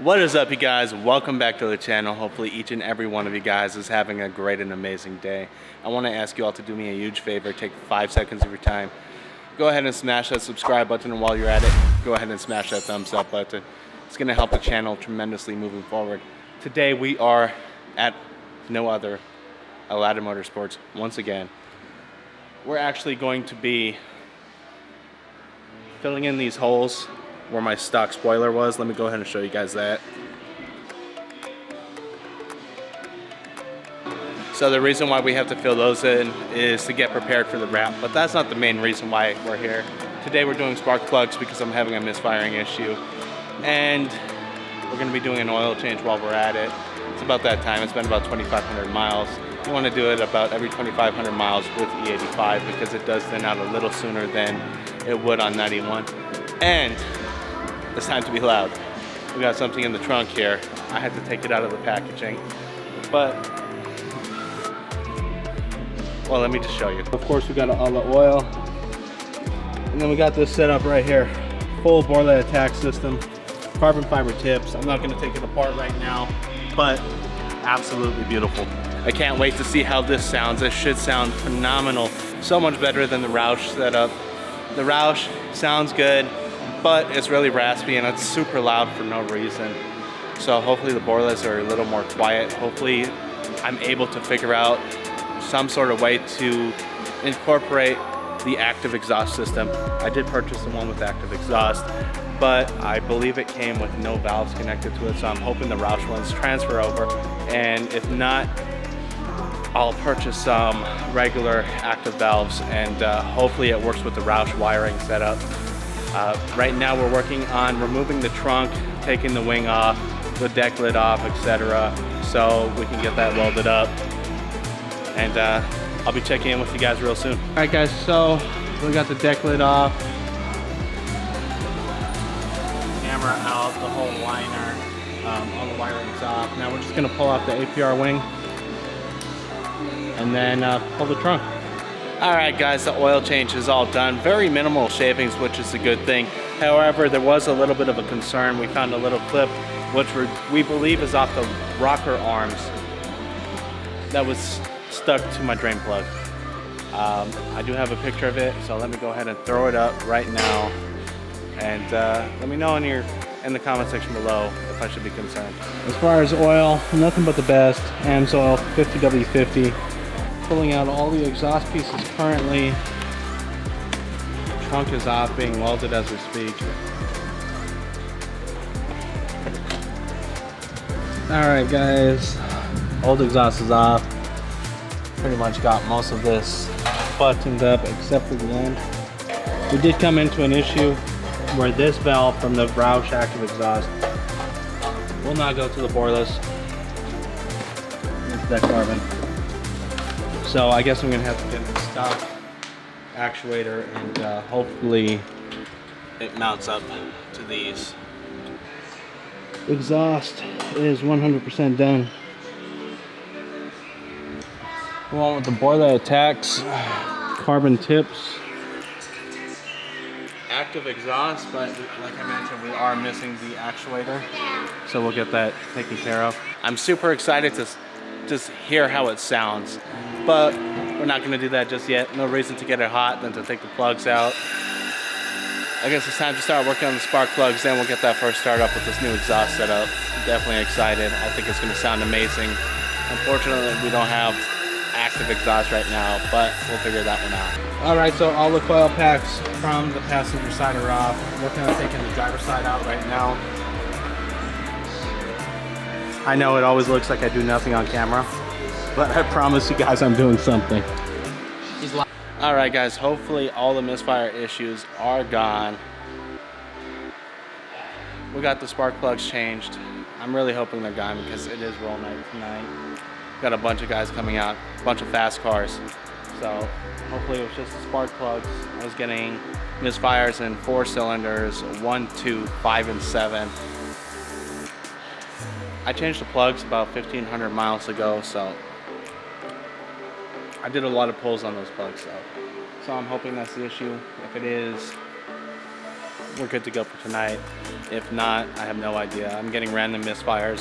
What is up, you guys? Welcome back to the channel. Hopefully each and every one of you guys is having a great and amazing day. I want to ask you all to do me a huge favor. Take 5 seconds of your time. Go ahead and smash that subscribe button, and while you're at it, go ahead and smash that thumbs up button. It's going to help the channel tremendously moving forward. Today we are at no other Aladdin Motorsports once again. We're actually going to be filling in these holes where my stock spoiler was. Let me go ahead and show you guys that. So the reason why we have to fill those in is to get prepared for the wrap, but that's not the main reason why we're here. Today we're doing spark plugs because I'm having a misfiring issue, and we're going to be doing an oil change while we're at it. It's about that time. It's been about 2,500 miles. You want to do it about every 2,500 miles with E85 because it does thin out a little sooner than it would on 91. And it's time to be loud. We got something in the trunk here. I had to take it out of the packaging, but well, let me just show you. Of course, we got all the oil, and then we got this set up right here. Full Borla Atak system, carbon fiber tips. I'm not going to take it apart right now, but absolutely beautiful. I can't wait to see how this sounds. This should sound phenomenal. So much better than the Roush setup. The Roush sounds good, but it's really raspy and it's super loud for no reason. So hopefully the Borlas are a little more quiet. Hopefully I'm able to figure out some sort of way to incorporate the active exhaust system. I did purchase the one with active exhaust, but I believe it came with no valves connected to it, so I'm hoping the Roush ones transfer over, and if not, I'll purchase some regular active valves, and hopefully it works with the Roush wiring setup. Right now we're working on removing the trunk, taking the wing off, the deck lid off, etc., so we can get that welded up. And I'll be checking in with you guys real soon. All right, guys, so we got the deck lid off, camera out, the whole liner, all the wiring's off. Now we're just gonna pull off the APR wing and then pull the trunk. All right, guys, the oil change is all done. Very minimal shavings, which is a good thing. However, there was a little bit of a concern. We found a little clip, which we believe is off the rocker arms that was stuck to my drain plug. I do have a picture of it, so let me go ahead and throw it up right now, and let me know in the comment section below if I should be concerned. As far as oil, nothing but the best. AMSOIL 50W50. Pulling out all the exhaust pieces currently. Trunk is off, being welded as we speak. Alright, guys, old exhaust is off. Pretty much got most of this buttoned up except for the end. We did come into an issue where this valve from the Roush active exhaust will not go to the Borlas into that carbon. So I guess I'm gonna have to get the stock actuator, and hopefully it mounts up to these. Exhaust is 100% done. We went with the Borla Atak's carbon tips. Active exhaust, but like I mentioned, we are missing the actuator, so we'll get that taken care of. I'm super excited to just hear how it sounds, but we're not going to do that just yet. No reason to get it hot than to take the plugs out. I guess it's time to start working on the spark plugs, then we'll get that first start up with this new exhaust setup. Definitely excited. I think it's going to sound amazing. Unfortunately, we don't have active exhaust right now, but we'll figure that one out. All right, so all the coil packs from the passenger side are off. Working on taking the driver's side out right now. I know it always looks like I do nothing on camera, but I promise you guys I'm doing something. All right, guys, hopefully all the misfire issues are gone. We got the spark plugs changed. I'm really hoping they're gone because it is roll night tonight. Got a bunch of guys coming out, a bunch of fast cars. So hopefully it was just the spark plugs. I was getting misfires in 4 cylinders, 1, 2, 5, and 7. I changed the plugs about 1,500 miles ago, so I did a lot of pulls on those plugs. So I'm hoping that's the issue. If it is, we're good to go for tonight. If not, I have no idea. I'm getting random misfires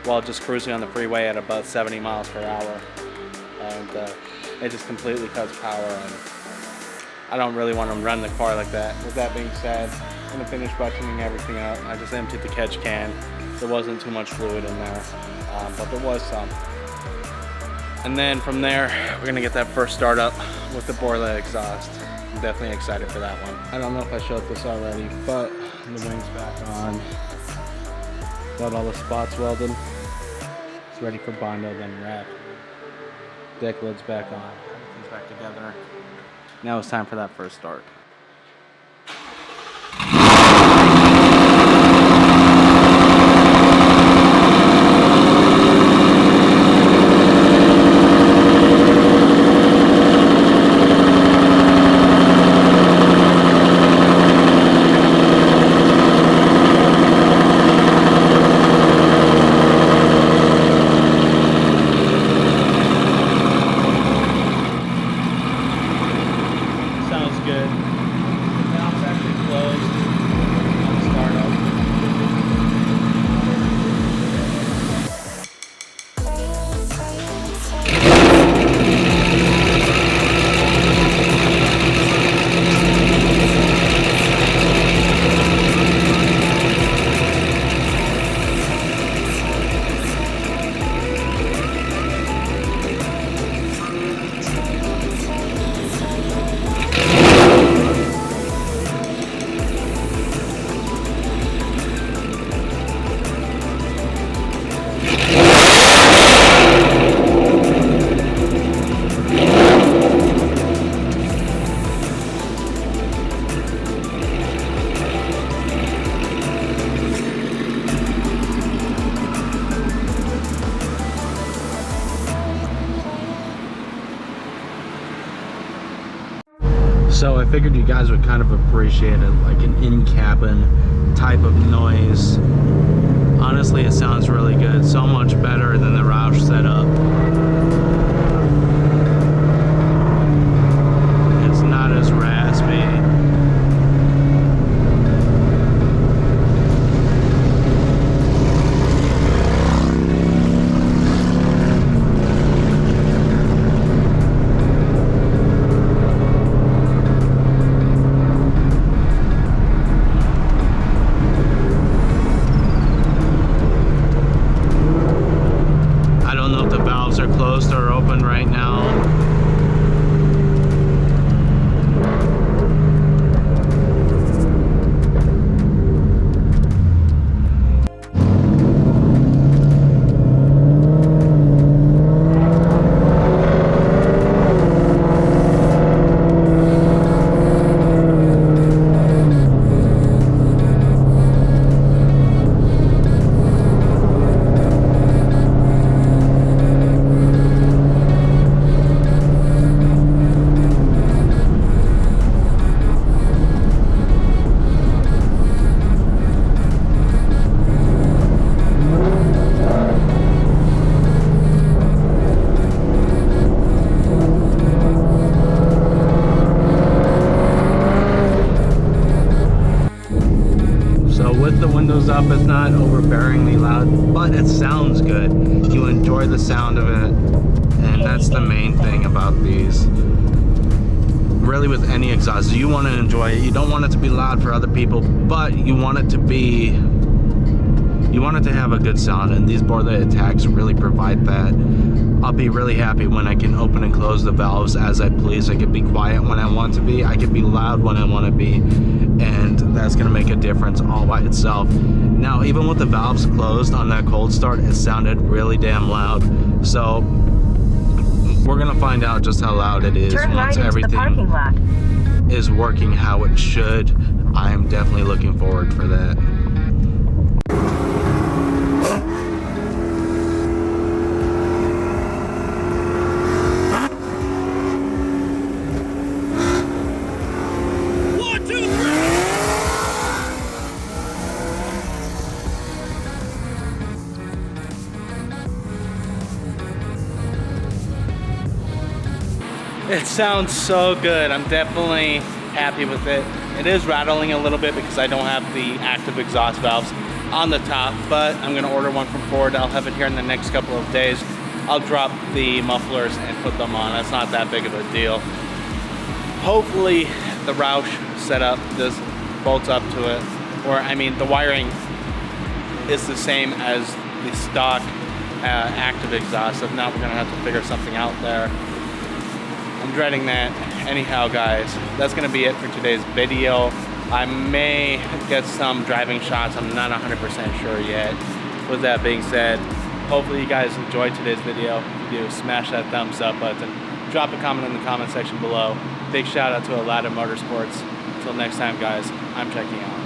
while just cruising on the freeway at about 70 miles per hour. And it just completely cuts power, and I don't really want to run the car like that. With that being said, I'm gonna finish buttoning everything up. I just emptied the catch can. There wasn't too much fluid in there, but there was some. And then from there, we're gonna get that first start up with the Borla exhaust. I'm definitely excited for that one. I don't know if I showed this already, but the wing's back on. Got all the spots welded. It's ready for Bondo, then wrap. Deck lid's back on. Everything's back together. Now it's time for that first start. So I figured you guys would kind of appreciate it, like an in-cabin type of noise. Honestly, it sounds really good, so much better than the Roush setup. It's not as raspy. Are closed or open right now. The windows up, it's not overbearingly loud, but it sounds good. You enjoy the sound of it, and that's the main thing about these. Really, with any exhaust, you want to enjoy it. You don't want it to be loud for other people, but you want it to have a good sound, and these Borla Ataks really provide that. I'll be really happy when I can open and close the valves as I please. I can be quiet when I want to be, I can be loud when I want to be, and that's going to make a difference all by itself. Now, even with the valves closed on that cold start, it sounded really damn loud. So we're going to find out just how loud it is once everything is working how it should. I am definitely looking forward for that. It sounds so good. I'm definitely happy with it. It is rattling a little bit because I don't have the active exhaust valves on the top, but I'm gonna order one from Ford. I'll have it here in the next couple of days. I'll drop the mufflers and put them on. That's not that big of a deal. Hopefully the Roush setup just bolts up to it, or I mean the wiring is the same as the stock active exhaust. If not, we're gonna have to figure something out there. I'm dreading that. Anyhow, guys, that's gonna be it for today's video. I may get some driving shots. I'm not 100% sure yet. With that being said, hopefully you guys enjoyed today's video. If you do, smash that thumbs up button. Drop a comment in the comment section below. Big shout out to Aladdin Motorsports. Until next time, guys, I'm checking out.